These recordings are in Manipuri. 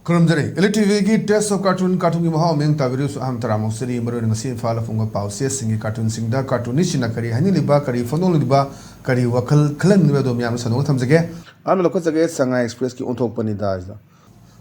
Kurumjari, ELITETV ki test of cartoon ki maha meng tavirus am taramo seri maro ng sin fala funga pause singi cartoon singda cartoonish na kari hani liba kari fonong liba kari wakal klan niba do miyam sanong thamjage am lokot jage Shanghai Express ki onthok pani da isla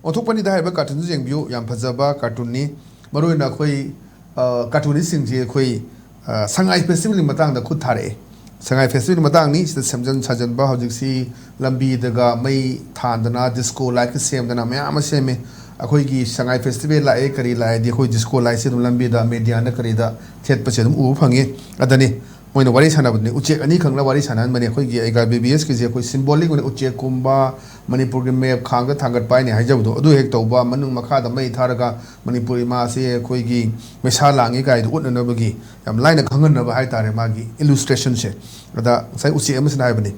onthok pani da ba cartoon jeng view yam phajaba cartoon ni maro na khoi cartoonish sing je khoi Shanghai Festival ni matang da khut thare Shanghai Festival matang ni samjan sajan ba hojik si lambi daga mai thandana disco like same dana me ama same akhoi gi Shanghai Festival la e kari la di khoi disco like se dum lambi da media na kari da thet pa se dum u phangi adani moina wari sana budni uche ani khangla wari sana mane khoi gi aiga BBS ki je khoi symbolic ne uche kumba Manipur gi map khanga thangat pai ne haijabdo adu hek tawba manung makha da mai tharaga Manipuri ma se khoi gi mesa langi kai du utna bagi yam line khangan na ba hai tare ma gi illustration se ada sai uche am sana bani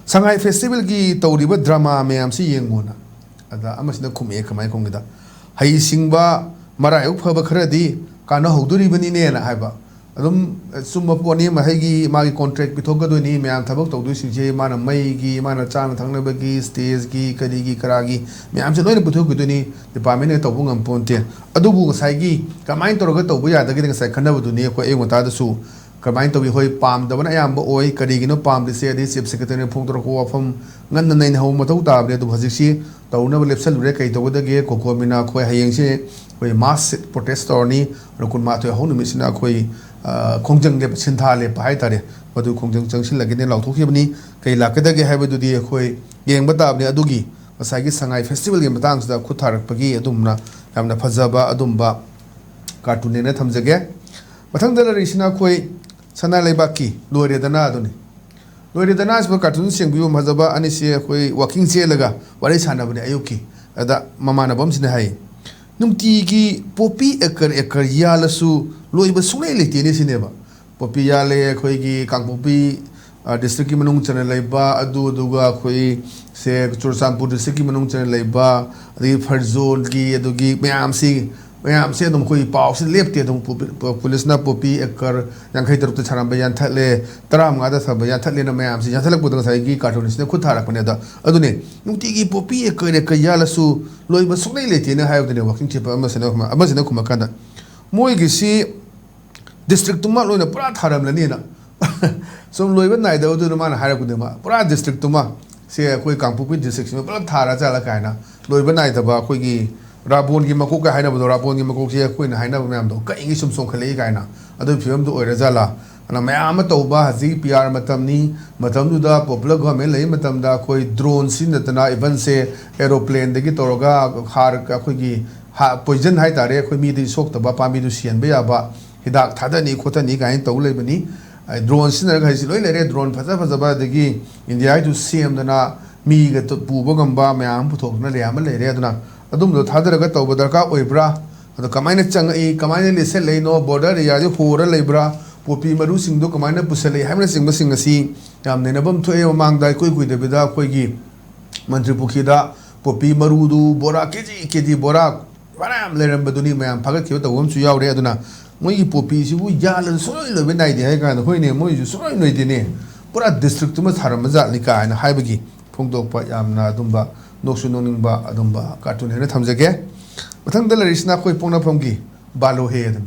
Shanghai Festival ki tawriba drama me am si yengona ada amasina khumye khamai khongida hai singba mara uk phaba kharadi kana hoduri bani ne na haiba adum summa poni ma haigi magi contract pithoga do ni me am thabak tawdu sije mana mai gi mana chana thangna bagi stage gi kadi gi karagi me am se loina puthog do ni department ne tawbu ngam ponte adubu ngasai gi kamain toroga tawbu ya da gi ngasai khanabu do ni ko engo ta da su kamain to bi hoi pam da bana yam bo oi kadi gi no pam de se de chief secretary phong toro ko afam ngan na ho ma taw ta bre du bhaji si tawna ba lepsal re kai to da ge ko ko mina khoi hayeng se khoi mass protest or ni rokun ma to ho nu misina khoi khongjang le sintha le pai tare badu khongjang changsil lagi ne lauthok hebni kai la kada ge haibu du di khoi yeng ba ta ne adugi asai gi Shanghai Festival ge matang sa khu tharak pagi adumna yamna phajaba adumba cartoon ne thamjage mathang dala risina khoi sana leibaki loire dana aduni loire dana as cartoon singbiu mazaba ani se khoi walking che laga wari sana bani ayuki ada mamana bam sine hai numti gi popi ekar yalasu loiba sungai lete ne sineba popi yale khoi gi kangpopi district ki manung channel laiba adu duga khoi se Churchampur district ki manung channel laiba adi Farzol gi adu gi mayam se dum khoi paw se lepte dum police na popi ekar yang khai taruk ta charam bayan thale taram nga da sa bayan thale na mayam se ya thalak budang sai gi cartoonist ne khut tharak pane da adune nungti gi popi ekar yala su loiba sungai lete ne hayo de working chip amasena khuma kada moi gi si district tuma loina pura tharam lani na som loiba nai da odu ma na hara ku de ma pura district tuma se khoi kangpupi district me pura thara chala kaina loiba nai da ba khoi gi Rabon gi makok ka haina bodo Rabon gi makok se khoi na haina ba myam do ka ingi sum som khale kaina adu film do oira jala ana mayam to ba hazi PR matam ni matam du da popular government lei matam da khoi drone sin na even se aeroplane de gi toroga har ka khoi gi poison hai tare khoi mi di sok ta ba pa mi du sian be ya ba hidak thada ni khota ni gain to le bani drone sin ga si loi le re drone phaja ba de gi India du CM da na mi ga to pu ba gam ba mayam pu thok na le am le re aduna adum do thadara ga to darka oibra ado kamaina changai kamaina le se le no border ya ju hora lebra popi maru sing do kamaina pusale hamna sing ba sing asi yam ne nabam thoe mang dai koi de bida koi gi mantri pukhi da popi maru du bora keji bora param le ram baduni mayam phaga ki to wom chu yaw re aduna moi gi popi si bu yalan soi le be nai de ha ga hoi ne moi ju soi noi de ne pura district ma tharam za lika na haibagi phongdok pa yamna dumba noksu noningba adumba cartoon ne thamjage mathang dal risna khoi pongna phomgi balu he adum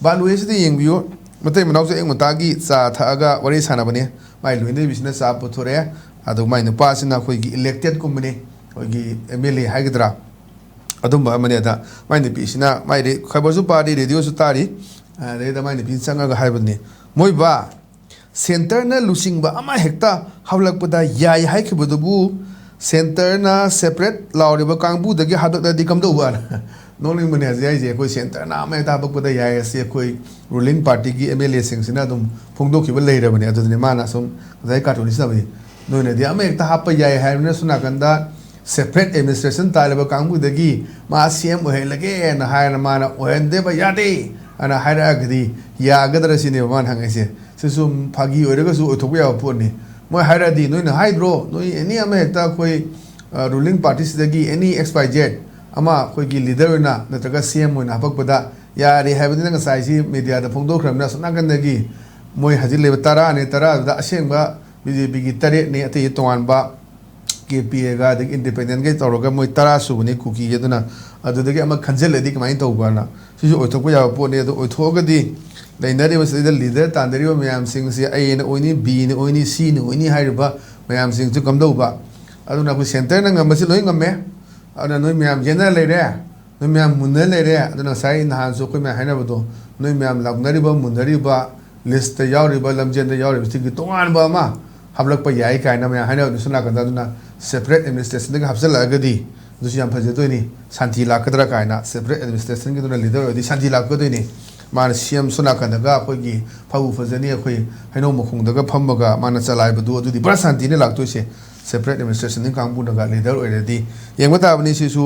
balu he sidi yengbiyo matai manau se eng matagi cha thaga wari sana bane mai luine business sa puthore adu mai na pa sina khoi gi elected company khoi gi MLA haigdra adumba mane da mai ni pisina mai re khabar su party radio su tari re da mai ni pin sanga ga haibani moi ba center na lusingba ama hekta hawlak pada yai haikhibudu center na separate lauriba kangbu dagi hadak da dikam do wa noli mane jai je koi center na ma ta bak pada yai se koi ruling party gi MLA sing sina dum phongdo ki ba leira bane adu ne mana som jai cartoonist ba no ne dia ma ekta hapa yai hai ne suna kanda separate administration ta ba kangbu dagi ma CM o he lage na hai na mana o hende ba yade ana haira gdi ya gadra sine man hangai se sum phagi oiraga su othoku ya poni moi haira di noi na hydro noi any ama ekta koi ruling parties dagi any XYZ ama koi gi leader na natraga CM na hapak pada ya re habdi na sai si media da phongdo khram na suna kan dagi moi hajil le tara da aseng ba BJP gi tare ne ate tongan ba KPA ग इंडिपेंडेंट के तौर मोई 10 सुबनी कुकी खनजलदी कमाई तौबना ओथोप याब पोने ओथोगदी लीडर तांदरी मैम ए बी सी मैम कमदौब अखोई सेंटर गमसे लोई गमे नई मैम जेना लेरे नई मैम मुन्ना लेरे नसाई नहानसु अखोई मैम हाइनबदो नई मैम लाउनरीब मुन्नरीब लिस्ट लमजेन तोानब हाबलप याई कायना मैं हाइनबदो सुनाकंदा सेपरेट एडमिनिस्ट्रेशन हापचलगदी फजदोनी शांति लाकद्रा कायना सेपरेट एडमिनिस्ट्रेशन की लीडर शांति लाकदोनी मान सीएम सुनाकंदगा अखोई फगु फजनी अखोई हैनो मखोंदगा फम्मगा मान चलाइबदो अदुदी बड़ा शांति ने लाक्तोइसे सेपरेट एडमिनिस्ट्रेशन कांगबुनगा लीडर ओइरेदी येंगबा ताबनी सिसु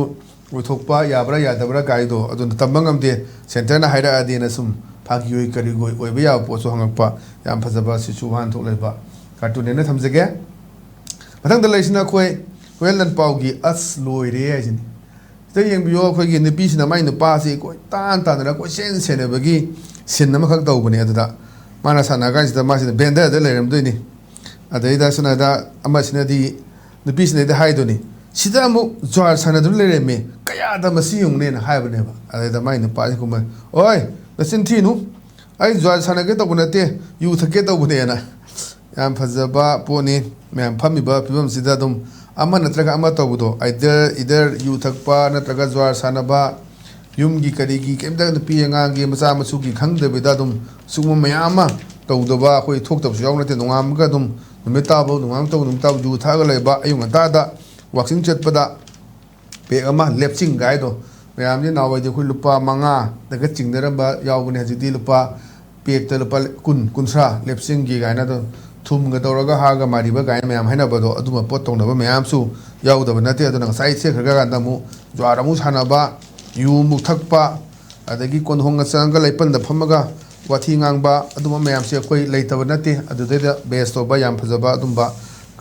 उथोकपा याबरा यादबरा गाइदो अदुन तम्बंगमदे सेंटरना हाइराअदीना सुम फागियोई करिगोई ओइबा या पोसो हंगकपा याम फजबा सिसु वान थोकलेबा कार्टून थमजगे मथंग लेसिना अखोई वेलन पाउगी अस लोइरे हाइजिनी सिदा येंबियो अखोई नुपीसिना माइ नुपासे कोई तान तानरा कोई सेन सेनेबगी सिन अमखक तौबने अदुदा माना सानागासिदा मासिदा बेंदरदा लेरमदोइनी अदैदा सुनादा अमसिनादी नुपीसिनादा हाइदोनी सिदा अमु ज्वार सानादु लेरेमे कयादा मसी युंगनेना हाइबनेबा अदैदा माइ नुपासे कुम ओय नसिन थिनु आई ज्वार सानागे तौबनते यु थके तौबनेना याम फजबा पोनी मैम फमीबा फिबम सिदा दुम अमा नत्रगा अमा तौबदो इधर यु थकपा नत्रगा ज्वार सानबा युमगी करीगी केमदा नुपी अंगांगी मचा मसुगी खंगदबेदा दुम सुगम मयाम तौदबा अखोई थोक्तबसु यावनते नोंगामगा दुम नुमिताबो नोंगाम तौ नुमताब यु थागा लेबा अयुंगतादा वाकिंग चटपदा पेग अमा लेप्चिंग गाइदो मैम जे नावैदे अखोई लुपा मंगा दगा चिंगदरबा यावबने हजिदी लुपा पेगता लुपा कुनसा लेप्चिंग गी गाइना दो थुमगा तौरगा हागा मारिबा गाय मैम हाइनबदो अदुमा पोत तौनबा मैमसु याउदबा नते अदुना साइ सेखरगा गांदा मु ज्वार मु सानबा यु मु थकपा अदगी कोनहोंगा चंगा लेपलदा फमगा वाथी गांगबा अदुमा मैमसे अखोई लेतबा नते अदुदेदा बेस्ट तौबा याम फजबा अदुमबा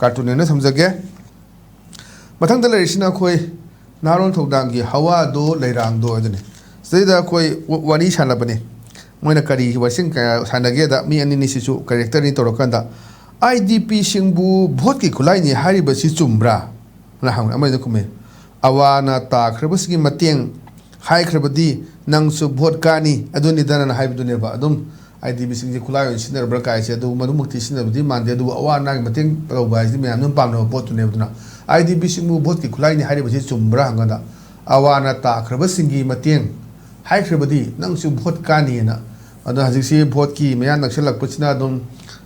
कार्टून ने समझगे मथंगदा लेरिसिना अखोई नारोल थौदांगी हवा दो लेरांग दो अदने सैदा अखोई वानी सानबने मोइना करी वसिंग सानगेदा मी अनिनि सिसु कैरेक्टर नि तोरकंदा IDP सिंबु भोट की खुलाई नि हारिबसि चुम्ब्रा ना हांग अमैदा कुमे अवाना ताख्रबसि मतेंग हाइख्रबदी नंगसु भोट कानी अदुनि दनन हाइबदुनेबा अदुम IDP सिंजे खुलाई सिनरब्रा काइसे अदु मदुमुक्ति सिनबदी मानदे अदु अवाना की मतेंग तौबाइसि मैम नुम पामनो पोतुनेबदुना IDP सिंबु भोट की खुलाई नि हारिबसि चुम्ब्रा हंगदा अवाना ताख्रबसिंगी मतेंग हाइख्रबदी नंगसु भोट कानी ना अदु हजिसी भोट की मया नक्सलकपसिना अदुम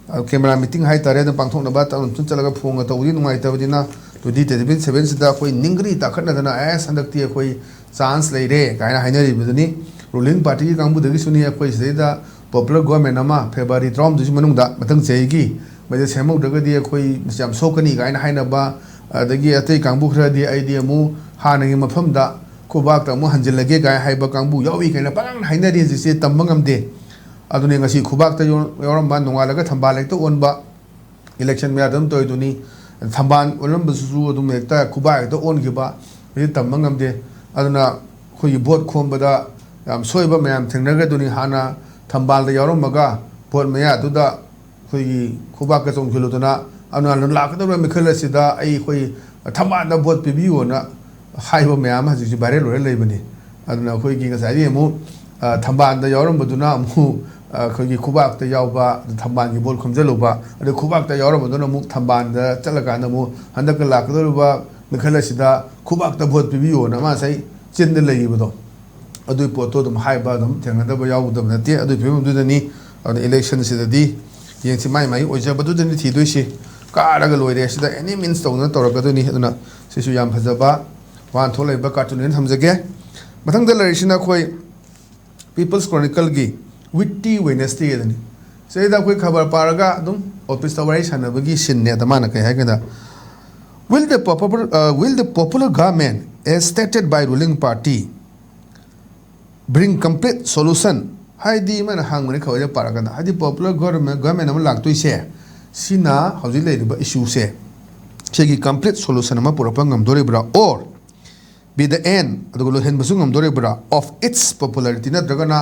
कैमरा मीटिंग हाई तारे पांथोनबा चलगा फोंग तौदी नुंगाइतबदिना 2027 सिदा कोई निंगरी ताखटनदना एस हंदक्ति अखोई चांस लेरे कायना हाइनरिबदनी रूलिंग पार्टी की कांगबुदगी सुनी अखोई सिदा पॉपुलर गवर्नमेंट अमा फेब्रुआरी 3 दुसि मनुंगदा मतंग चेगी मजे सेमौदगदी अखोई मसियाम सोकनी कायना हाइनबा अदगी अतै कांगबु खरदी आइडी अमु हानगी मफमदा खुबाक तमु हंजिलगे गाय हाइबा कांगबु यावी कायना पांग हाइनरि जिसे तंबंगमदे अदुने ngasi khubak ta yoram ban nongalaga thambal ekta onba election me adam toy duni thamban olam busu adum ekta khubak ekta on giba ri tambangam de aduna khoi vote khombada yam soiba mayam thengnaga duni hana thambal da yoram maga vote maya duda khoi khubak ka chong khiluduna anuna lakadura mikhala sida ai khoi thamban da vote pibiyo na haiba mayam haji ji bare lore leibani aduna khoi gi ngasai mu thambal da yoram baduna mu अखोगी खुबाक यावबा थम्बान की बोल खमजलुबा अदे खुबाक यावरबदुना मुक थम्बान द चलकाना मु हंदक लाकदरुबा मिखलसिदा खुबाक भोट पिबियो ना मा सै चिन्द लेगिबदो अदुई पोतो दम हाइबा दम थेंगदब यावदम नते अदुई फिबम दुदनी अदे इलेक्शन सिददी येंसि माइ माइ ओइजबदुदनी थिदोइसि कारगा लोइरे सिदा एनी मीन्स तौना तौरगदुनी अदुना सिसु याम फजबा वान थोलैबा कार्टून थमजगे मथंगदा लरिसिना खोय पीपल्स क्रॉनिकल की विट्टी वेनेसडे अदनी सेदा कोई खबर पारगा दुम ऑफिस तवरी सनबगी सिन्ने तमाना कह हैगदा will the popular government as stated by ruling party bring complete solution haidi man hangmani khawja paraga haidi popular government am lagtoise sina hauji leiba issue se chegi complete solution ma purapangam doribra or be the end adugo hen basungam doribra of its popularity na dragana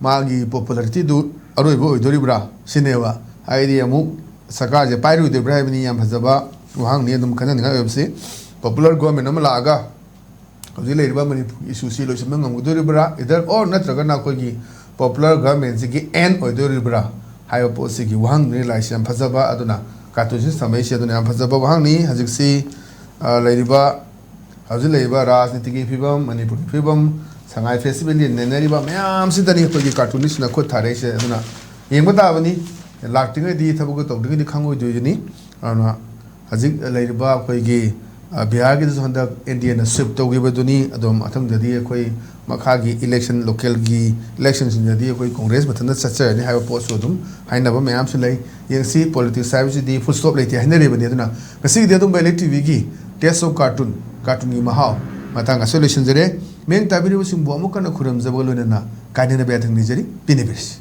मागी पॉपुलरिटी दु अरोइबो ओइदोरिब्रा सिनेवा हाइदि अमु सरकार जे पाइरुदेब्रा हाइबनि याम फजबा wahang ni dum kana ninga websi popular government am laga hauji leiba Manipur issue si loisam ngamudori bra either or natraga na ko gi popular government gi end oidori bra hayo posi gi wahang ni laisam phajaba aduna katusi samai se aduna phajaba wahang ni hajik si leiba hauji leiba rajniti gi phibam Manipur phibam sangai festival ni nenariba mayam sidani ko gi cartoonist na ko thare se aduna yengba tabani laktinga di thabu to ding di khangoi dojini ana hajik leiba ko gi Bihar ki honda Indian sweep to give duni adom atham jadi koi makha gi election local gi elections jadi koi congress mathana chacha ni have post odum haina ba mayam sulai yengsi politics service di full stop leti haina re bani aduna kasi de dum ELITETV gi test of cartoon gi mahaw matanga solution jere meng tabiri sim bo amukana khuram jabolo na kaine na bathang ni jeri pinibis